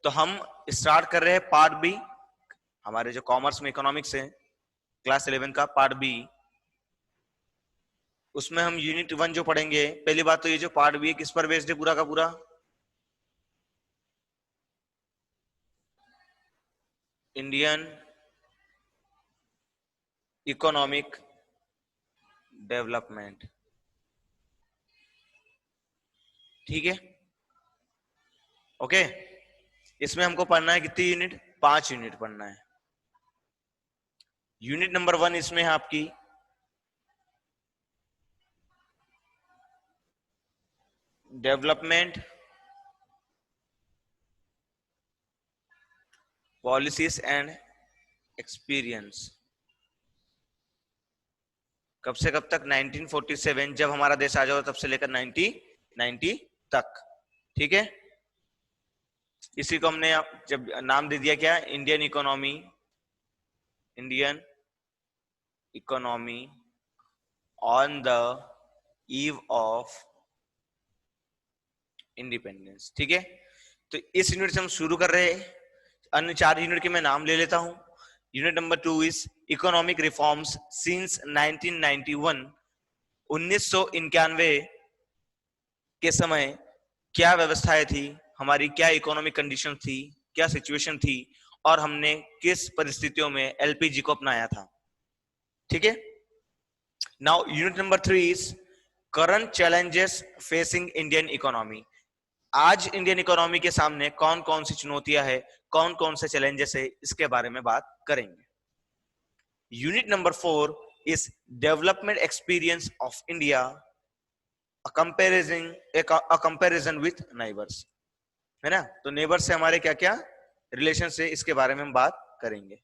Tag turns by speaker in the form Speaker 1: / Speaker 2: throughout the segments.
Speaker 1: तो हम स्टार्ट कर रहे हैं पार्ट बी, हमारे जो कॉमर्स में इकोनॉमिक्स है क्लास 11 का पार्ट बी। उसमें हम यूनिट 1 जो पढ़ेंगे, पहली बात तो ये जो पार्ट बी है किस पर बेस्ड है पूरा का पूरा, इंडियन इकोनॉमिक डेवलपमेंट। ठीक है, ओके। इसमें हमको पढ़ना है कितनी यूनिट, 5 यूनिट पढ़ना है। यूनिट नंबर 1 इसमें है आपकी डेवलपमेंट पॉलिसीज एंड एक्सपीरियंस। कब से कब तक, 1947 जब हमारा देश आजाद हुआ तब से लेकर 1990 तक। ठीक है, इसी को हमने जब नाम दे दिया क्या, Indian economy, Indian economy on the eve of independence. ठीक है, तो इस यूनिट से हम शुरू कर रहे हैं। अन्य 4 यूनिट के मैं नाम ले लेता हूं। Unit number 2 is economic reforms since 1991। 1991 के समय क्या व्यवस्थाएं थी हमारी, क्या इकोनॉमिक कंडीशन थी, क्या सिचुएशन थी, और हमने किस परिस्थितियों में एलपीजी को अपनाया था। ठीक है, now unit number 3 is current challenges facing Indian economy. आज इंडियन इकोनॉमी के सामने कौन कौन सी चुनौतियां है, कौन कौन से चैलेंजेस है, इसके बारे में बात करेंगे। Unit number 4 is development experience of India, comparison with neighbours, है ना। तो नेबर्स से हमारे क्या क्या रिलेशन है, इसके बारे में हम बात करेंगे।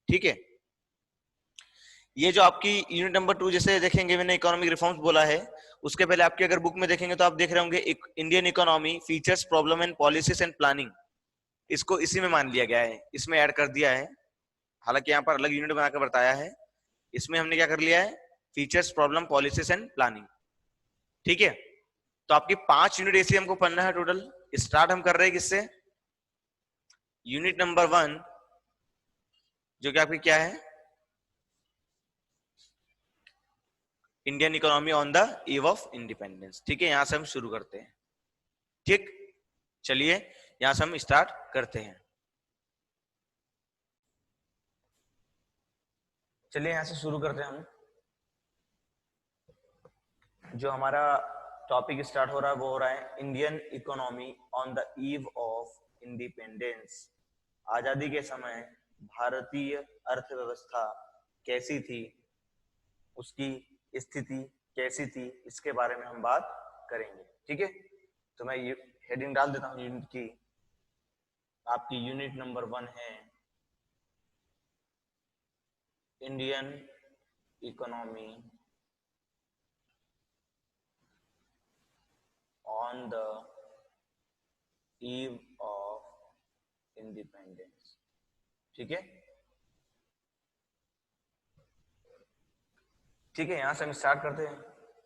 Speaker 1: ठीक है, ये जो आपकी यूनिट नंबर 2 जैसे देखेंगे, मैंने इकोनॉमिक रिफॉर्म्स बोला है, उसके पहले आपकी अगर बुक में देखेंगे तो आप देख रहे होंगे Indian economy features problem and policies and planning. इसको इसी में मान लिया गया है, इसमें ऐड कर दिया है। हालांकि यहाँ पर अलग यूनिट बनाकर बताया है, इसमें हमने क्या कर लिया है, features problem policies and planning. ठीक है, तो आपकी 5 यूनिट ऐसी हमको पढ़ना है टोटल। स्टार्ट हम कर रहे हैं किससे, यूनिट नंबर 1 जो कि आपकी क्या है, Indian economy on the eve of independence. ठीक है, यहां से हम शुरू करते हैं। ठीक, चलिए यहां से हम स्टार्ट करते हैं। चलिए यहां से शुरू करते हैं हम। जो हमारा टॉपिक स्टार्ट हो रहा है वो हो रहा है Indian economy on the eve of independence. आजादी के समय भारतीय अर्थव्यवस्था कैसी थी, उसकी स्थिति कैसी थी, इसके बारे में हम बात करेंगे। ठीक है, तो मैं ये हेडिंग डाल देता हूं यूनिट की। आपकी यूनिट नंबर 1 है Indian economy on the eve of independence. ठीक है, ठीक है, यहां से हम स्टार्ट करते हैं।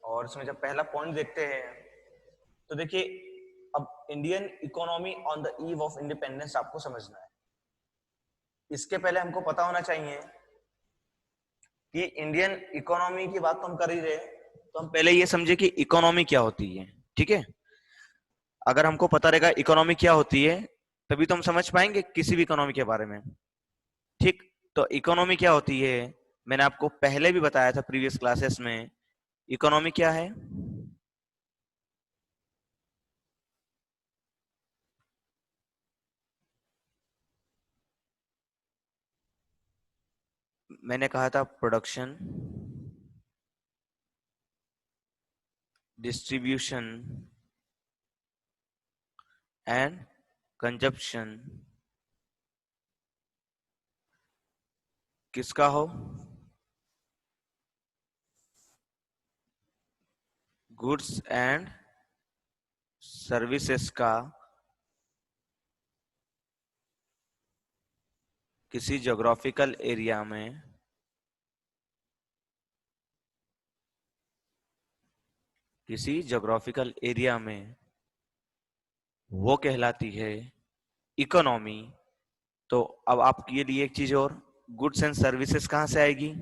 Speaker 1: और इसमें जब पहला पॉइंट देखते हैं तो देखिए, अब Indian economy on the eve of independence आपको समझना है। इसके पहले हमको पता होना चाहिए कि इंडियन इकोनॉमी की बात तो हम कर ही रहे, तो हम पहले ये समझे कि इकोनॉमी क्या होती है। ठीक है, अगर हमको पता रहेगा इकोनॉमी क्या होती है तभी तो हम समझ पाएंगे किसी भी इकोनॉमी के बारे में। ठीक, तो इकोनॉमी क्या होती है, मैंने आपको पहले भी बताया था प्रीवियस क्लासेस में। इकोनॉमी क्या है, मैंने कहा था प्रोडक्शन, डिस्ट्रीब्यूशन एंड कंजप्शन किसका हो, गुड्स एंड सर्विसेज का किसी ज्योग्राफिकल एरिया में वो कहलाती है इकोनॉमी, तो अब आपके लिए एक चीज और, गुड्स एंड सर्विसेज कहां से आएगी?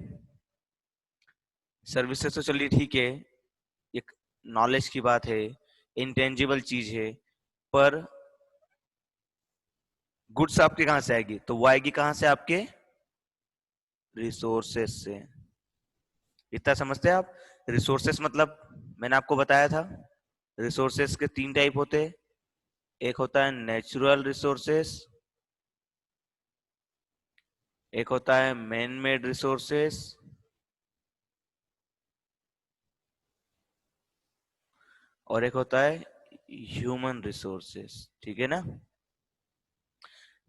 Speaker 1: सर्विसेज तो चलिए ठीक है, एक नॉलेज की बात है, इंटेंजिबल चीज है, पर गुड्स आपके कहां से आएगी? तो वो आएगी कहां से? आपके रिसोर्सेस से। इतना समझते हैं आप? रिसोर्सेस मतलब मैंने आपको बताया था, रिसोर्सेस के तीन टाइप होते हैं। एक होता है नेचुरल रिसोर्सेस, एक होता है मैन मेड रिसोर्सेस, और एक होता है ह्यूमन रिसोर्सेस। ठीक है ना?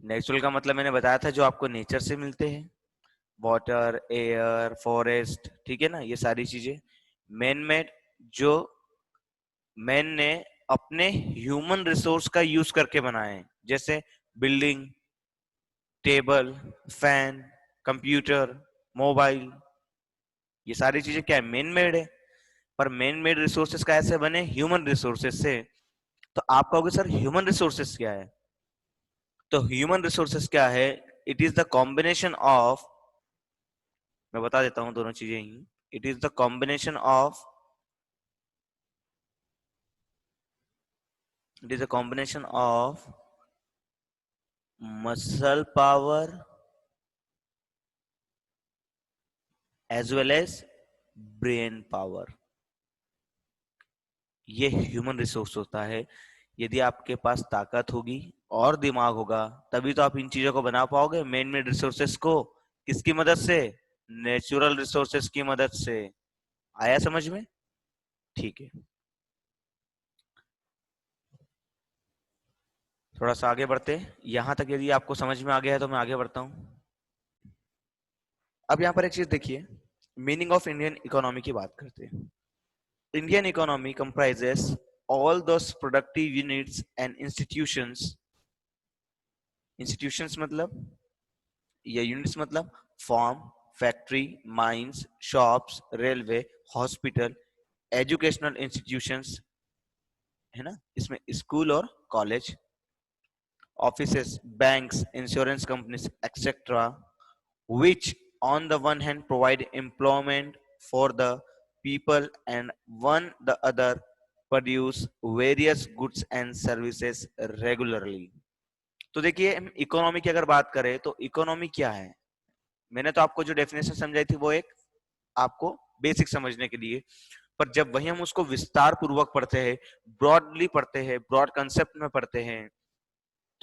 Speaker 1: नेचुरल का मतलब मैंने बताया था, जो आपको नेचर से मिलते हैं, वाटर, एयर, फॉरेस्ट, ठीक है ना, ये सारी चीजें। मैन मेड, जो मैन ने अपने ह्यूमन रिसोर्स का यूज करके बनाए हैं, जैसे building, table, fan, computer, mobile, ये सारी चीजें क्या है? मेन मेड है। पर मेन मेड रिसोर्सेस का ऐसे बने ह्यूमन रिसोर्सेस से। तो आप कहोगे सर ह्यूमन रिसोर्सेस क्या है? तो ह्यूमन रिसोर्सेस क्या है? It is the combination of, मैं बता देता हूं दोनों चीजें ही। It is the combination of, it is a combination of muscle power as well as brain power. ये ह्यूमन रिसोर्स होता है। यदि आपके पास ताकत होगी और दिमाग होगा, तभी तो आप इन चीजों को बना पाओगे, मेन मेड रिसोर्सेस को। किसकी मदद से? नेचुरल रिसोर्सेस की मदद से। आया समझ में? ठीक है, थोड़ा सा आगे बढ़ते हैं। यहां तक यदि आपको समझ में आ गया है तो मैं आगे बढ़ता हूं। अब यहाँ पर एक चीज देखिए, मीनिंग ऑफ इंडियन इकोनॉमी की बात करते हैं। Indian economy comprises all those productive units and institutions। Institutions मतलब, या यूनिट्स मतलब, farm, factory, mines, shops, railway, hospital, educational institutions, है ना, इसमें स्कूल और college, offices, banks, insurance companies, etcetera, which on the one hand provide employment for the people and one the other produce various goods and services regularly। तो देखिए, हम economy की अगर बात करें तो इकोनॉमी क्या है? मैंने तो आपको जो डेफिनेशन समझाई थी वो एक आपको बेसिक समझने के लिए, पर जब वही हम उसको विस्तार पूर्वक पढ़ते हैं, ब्रॉडली पढ़ते हैं, ब्रॉड कंसेप्ट में पढ़ते हैं,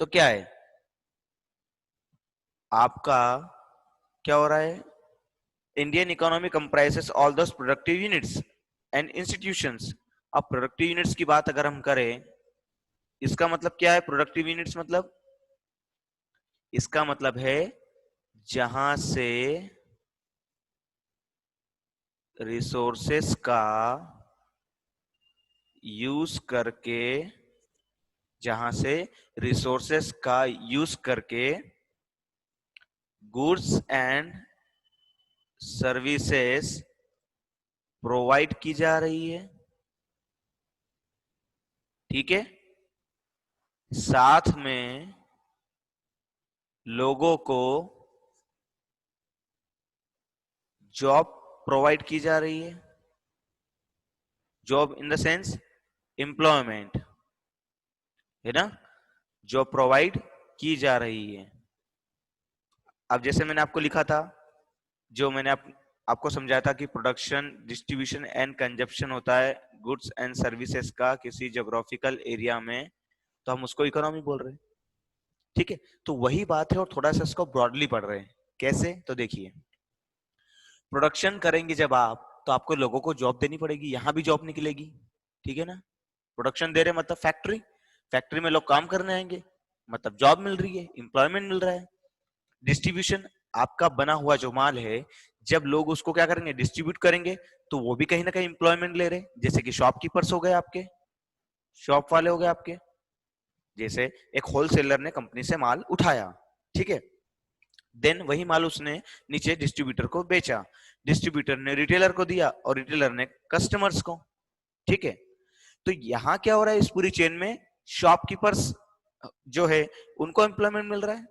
Speaker 1: तो क्या है आपका? क्या हो रहा है? Indian economy comprises all those productive units and institutions. अब प्रोडक्टिव यूनिट्स की बात अगर हम करें, इसका मतलब क्या है? प्रोडक्टिव यूनिट्स मतलब, इसका मतलब है जहां से रिसोर्सेस का यूज करके, जहां से रिसोर्सेस का यूज करके गुड्स एंड सर्विसेज प्रोवाइड की जा रही है। ठीक है, साथ में लोगों को जॉब प्रोवाइड की जा रही है। Job in the sense employment, है ना, जॉब प्रोवाइड की जा रही है। अब जैसे मैंने आपको लिखा था, जो मैंने आपको समझाया था कि प्रोडक्शन, डिस्ट्रीब्यूशन एंड कंजप्शन होता है गुड्स एंड सर्विसेज का किसी ज्योग्राफिकल एरिया में, तो हम उसको इकोनॉमी बोल रहे हैं। ठीक है, तो वही बात है और थोड़ा सा इसको ब्रॉडली पढ़ रहे हैं। कैसे? तो देखिए, प्रोडक्शन करेंगे जब आप, तो आपको लोगों को जॉब देनी पड़ेगी, यहां भी जॉब निकलेगी। ठीक है ना? प्रोडक्शन दे रहे मतलब फैक्ट्री, फैक्ट्री में लोग काम करने आएंगे, मतलब जॉब मिल रही है, एम्प्लॉयमेंट मिल रहा है। डिस्ट्रीब्यूशन, आपका बना हुआ जो माल है, जब लोग उसको क्या करेंगे? डिस्ट्रीब्यूट करेंगे, तो वो भी कहीं ना कहीं एम्प्लॉयमेंट ले रहे हैं। जैसे कि शॉपकीपर्स हो गए आपके, शॉप वाले हो गए आपके, जैसे एक होलसेलर ने कंपनी से माल उठाया, ठीक है, देन वही माल उसने नीचे डिस्ट्रीब्यूटर को बेचा, डिस्ट्रीब्यूटर ने रिटेलर को दिया और रिटेलर ने कस्टमर्स को। ठीक है, तो यहां क्या हो रहा है? इस पूरी चेन में शॉपकीपर्स जो है उनको एम्प्लॉयमेंट मिल रहा है,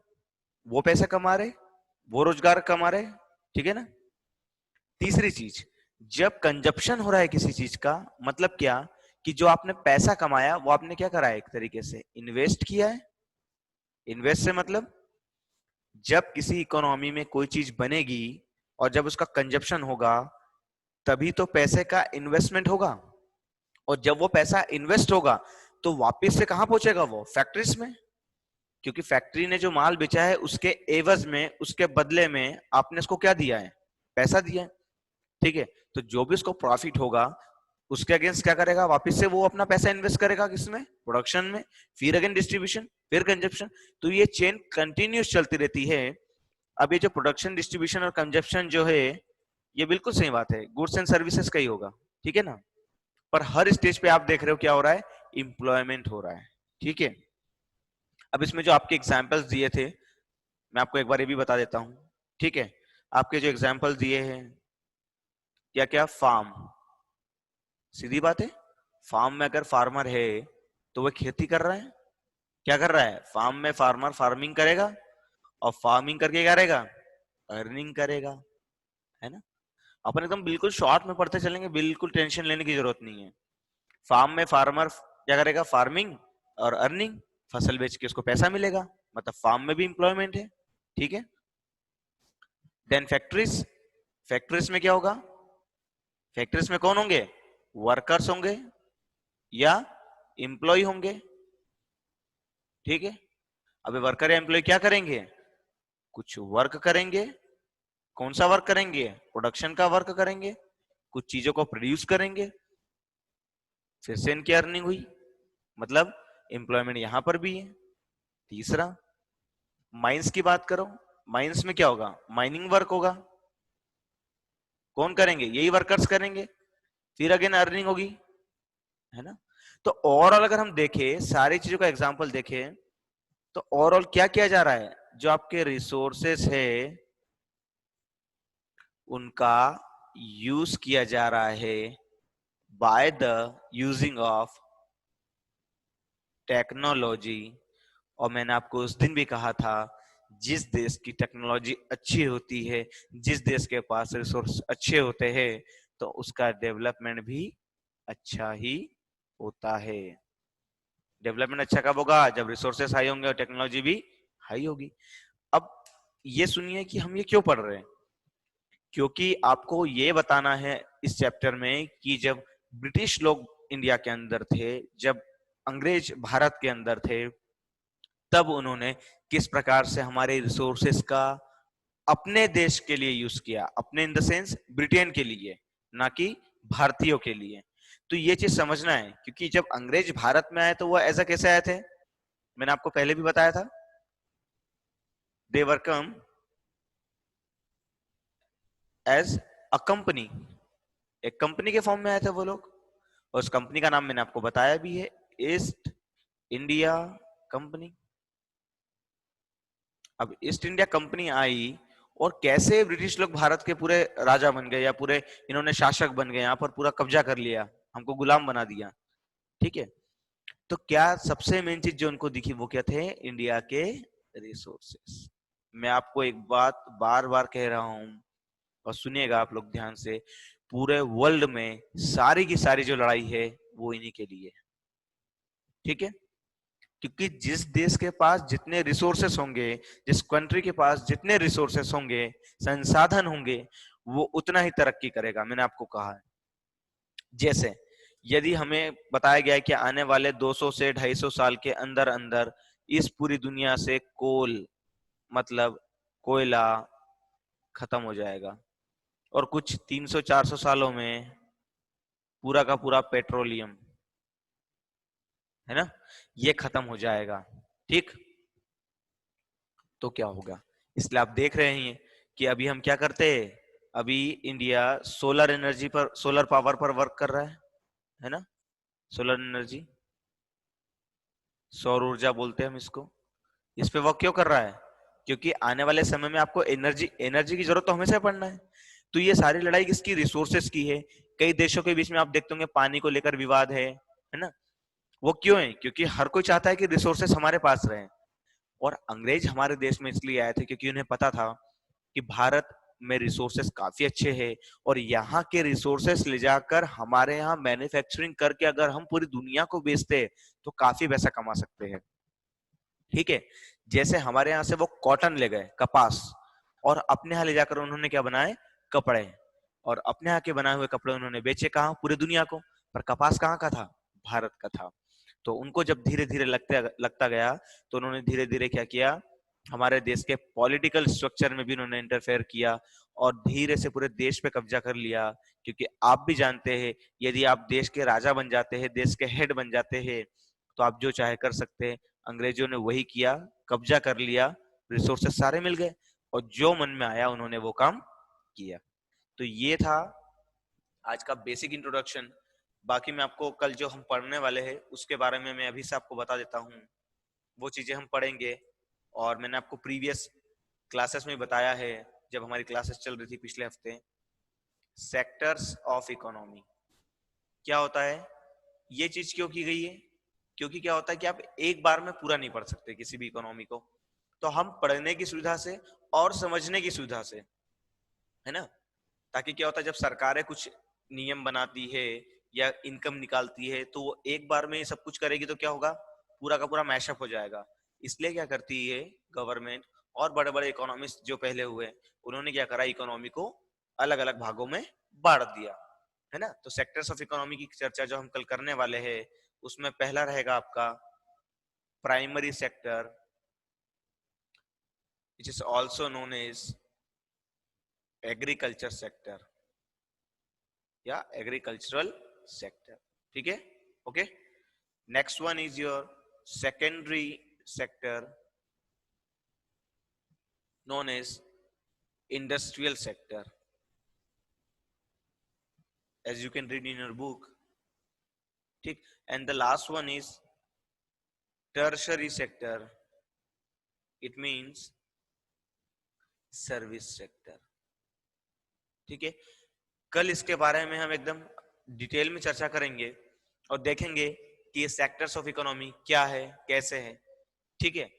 Speaker 1: वो पैसा कमा रहे, वो रोजगार कमा रहे, ठीक है ना। तीसरी चीज, जब कंजप्शन हो रहा है किसी चीज का, मतलब क्या कि जो आपने पैसा कमाया वो आपने क्या करा है, एक तरीके से इन्वेस्ट किया है। इन्वेस्ट से मतलब जब किसी इकोनॉमी में कोई चीज बनेगी और जब उसका कंजप्शन होगा तभी तो पैसे का इन्वेस्टमेंट होगा, और जब वो पैसा इन्वेस्ट होगा तो वापस से कहां पहुंचेगा, वो फैक्ट्रीज में, क्योंकि फैक्ट्री ने जो माल बेचा है उसके एवज में, उसके बदले में आपने उसको क्या दिया है, पैसा दिया है, ठीक है। तो जो भी उसको प्रॉफिट होगा उसके अगेंस्ट क्या करेगा, वापस से वो अपना पैसा इन्वेस्ट करेगा किसमें, प्रोडक्शन में, फिर अगेन डिस्ट्रीब्यूशन, फिर कंजप्शन। तो ये चेन कंटिन्यूस चलती रहती है। अब ये जो प्रोडक्शन, डिस्ट्रीब्यूशन और कंजप्शन जो है, ये बिल्कुल सही बात है, गुड्स एंड सर्विसेज का ही होगा, ठीक है ना। पर हर स्टेज पे आप देख रहे हो क्या हो रहा है, इंप्लॉयमेंट हो रहा है, ठीक है। अब इसमें जो आपके एग्जाम्पल्स दिए थे, मैं आपको एक बार ये भी बता देता हूं, ठीक है। आपके जो एग्जाम्पल दिए हैं, क्या क्या, फार्म, सीधी बात है, फार्म में अगर फार्मर है तो वह खेती कर रहा है, क्या कर रहा है, फार्म में फार्मर फार्मिंग करेगा, और फार्मिंग करके क्या करेगा, अर्निंग करेगा, है ना। अपन एकदम बिल्कुल शॉर्ट में पढ़ते चलेंगे, बिल्कुल टेंशन लेने की जरूरत नहीं है। फार्म में फार्मर क्या करेगा, फार्मिंग और अर्निंग, फसल बेच के उसको पैसा मिलेगा, मतलब फार्म में भी इंप्लॉयमेंट है, ठीक है। देन फैक्ट्रीज, फैक्ट्रीज में क्या होगा, फैक्ट्रीज में कौन होंगे, वर्कर्स होंगे या एम्प्लॉय होंगे, ठीक है। अभी वर्कर या एम्प्लॉय क्या करेंगे, कुछ वर्क करेंगे, कौन सा वर्क करेंगे, प्रोडक्शन का वर्क करेंगे, कुछ चीजों को प्रोड्यूस करेंगे, फिर से इनकी अर्निंग हुई, मतलब एम्प्लॉयमेंट यहां पर भी है। तीसरा, माइंस की बात करो, माइंस में क्या होगा, माइनिंग वर्क होगा, कौन करेंगे, यही वर्कर्स करेंगे, फिर अगेन अर्निंग होगी, है ना। तो ओवरऑल अगर हम देखें, सारी चीजों का एग्जांपल देखें, तो ओवरऑल क्या किया जा रहा है, जो आपके रिसोर्सेस है उनका यूज किया जा रहा है by the using of technology. और मैंने आपको उस दिन भी कहा था, जिस देश की टेक्नोलॉजी अच्छी होती है, जिस देश के पास रिसोर्स अच्छे होते हैं, तो उसका डेवलपमेंट भी अच्छा ही होता है। डेवलपमेंट अच्छा कब होगा, जब रिसोर्सेस हाई होंगे और टेक्नोलॉजी भी हाई होगी। अब ये सुनिए कि हम ये क्यों पढ़ रहे हैं, क्योंकि आपको ये बताना है इस चैप्टर में कि जब ब्रिटिश लोग इंडिया के अंदर थे, जब अंग्रेज भारत के अंदर थे, तब उन्होंने किस प्रकार से हमारे रिसोर्सेस का अपने देश के लिए यूज किया, अपने इन द सेंस ब्रिटेन के लिए, ना कि भारतीयों के लिए। तो ये चीज समझना है, क्योंकि जब अंग्रेज भारत में आए तो वो ऐसा कैसे आए थे, मैंने आपको पहले भी बताया था, दे वर कम एज अ कंपनी, एक कंपनी के फॉर्म में आए थे वो लोग, और उस कंपनी का नाम मैंने आपको बताया भी है, ईस्ट इंडिया कंपनी। अब ईस्ट इंडिया कंपनी आई और कैसे ब्रिटिश लोग भारत के पूरे राजा बन गए, या पूरे इन्होंने शासक बन गए, यहाँ पर पूरा कब्जा कर लिया, हमको गुलाम बना दिया, ठीक है। तो क्या सबसे मेन चीज जो उनको दिखी वो क्या थे, इंडिया के रिसोर्सेस। मैं आपको एक बात बार बार कह रहा हूं और सुनिएगा आप लोग ध्यान से, पूरे वर्ल्ड में सारी की सारी जो लड़ाई है वो इन्हीं के लिए, ठीक है। क्योंकि जिस देश के पास जितने रिसोर्सेस होंगे, जिस कंट्री के पास जितने रिसोर्सेस होंगे, संसाधन होंगे, वो उतना ही तरक्की करेगा। मैंने आपको कहा है, जैसे यदि हमें बताया गया है कि आने वाले 200 से 250 साल के अंदर अंदर इस पूरी दुनिया से कोल, मतलब कोयला खत्म हो जाएगा, और कुछ 300-400 सालों में पूरा का पूरा पेट्रोलियम, है ना, ये खत्म हो जाएगा, ठीक। तो क्या होगा, इसलिए आप देख रहे हैं कि अभी हम क्या करते हैं, अभी इंडिया सोलर एनर्जी पर, सोलर पावर पर वर्क कर रहा है ना, सोलर एनर्जी, सौर ऊर्जा बोलते हैं हम इसको। इस पे वर्क क्यों कर रहा है, क्योंकि आने वाले समय में आपको एनर्जी एनर्जी की जरूरत तो हमेशा पड़ना है। तो ये सारी लड़ाई किसकी, रिसोर्सेस की है। कई देशों के बीच में आप देखते होंगे पानी को लेकर विवाद है ना। वो क्यों है? क्योंकि हर कोई चाहता है कि रिसोर्सेस हमारे पास रहें। और अंग्रेज हमारे देश में इसलिए आए थे क्योंकि उन्हें पता था कि भारत में रिसोर्सेस काफी अच्छे हैं और यहाँ के रिसोर्सेस ले जाकर हमारे यहाँ मैन्युफैक्चरिंग करके अगर हम पूरी दुनिया को बेचते हैं तो काफी पैसा कमा सकते हैं। ठीक है, जैसे हमारे यहाँ से वो कॉटन ले गए, कपास, और अपने यहाँ ले जाकर उन्होंने क्या बनाए? कपड़े। और अपने यहाँ के बनाए हुए कपड़े उन्होंने बेचे कहाँ? पूरी दुनिया को। पर कपास कहाँ का था? भारत का था। तो उनको जब धीरे धीरे लगता गया तो उन्होंने धीरे धीरे क्या किया? हमारे देश के पॉलिटिकल स्ट्रक्चर में भी उन्होंने इंटरफेयर किया और धीरे से पूरे देश पे कब्जा कर लिया। क्योंकि आप भी जानते हैं, यदि आप देश के राजा बन जाते हैं, देश के हेड बन जाते हैं, तो आप जो चाहे कर सकते हैं। अंग्रेजों ने वही किया, कब्जा कर लिया, रिसोर्सेस सारे मिल गए और जो मन में आया उन्होंने वो काम किया। तो ये था आज का बेसिक इंट्रोडक्शन। बाकी मैं आपको कल जो हम पढ़ने वाले हैं उसके बारे में मैं अभी से आपको बता देता हूँ। वो चीजें हम पढ़ेंगे और मैंने आपको प्रीवियस क्लासेस में बताया है, जब हमारी क्लासेस चल रही थी पिछले हफ्ते। सेक्टर्स ऑफ इकोनॉमी क्या होता है? ये चीज क्यों की गई है? क्योंकि क्या होता है कि आप एक बार में पूरा नहीं पढ़ सकते किसी भी इकोनॉमी को, तो हम पढ़ने की सुविधा से और समझने की सुविधा से, है ना, ताकि क्या होता है जब सरकारें कुछ नियम बनाती है या इनकम निकालती है तो वो एक बार में सब कुछ करेगी तो क्या होगा? पूरा का पूरा मैशअप हो जाएगा। इसलिए क्या करती है गवर्नमेंट और बड़े बड़े इकोनॉमिस्ट जो पहले हुए, उन्होंने क्या करा? इकोनॉमी को अलग अलग भागों में बांट दिया, है ना। तो सेक्टर्स ऑफ इकोनॉमी की चर्चा जो हम कल करने वाले हैं उसमें पहला रहेगा आपका primary sector, which is also known as agriculture sector या एग्रीकल्चरल सेक्टर। ठीक है, okay. Next one is your secondary sector known as industrial sector, as you can read in your book. ठीक, and the last one is tertiary sector, it means service sector. ठीक है, कल इसके बारे में हम एकदम डिटेल में चर्चा करेंगे और देखेंगे कि ये सेक्टर्स ऑफ इकोनॉमी क्या है, कैसे है। ठीक है,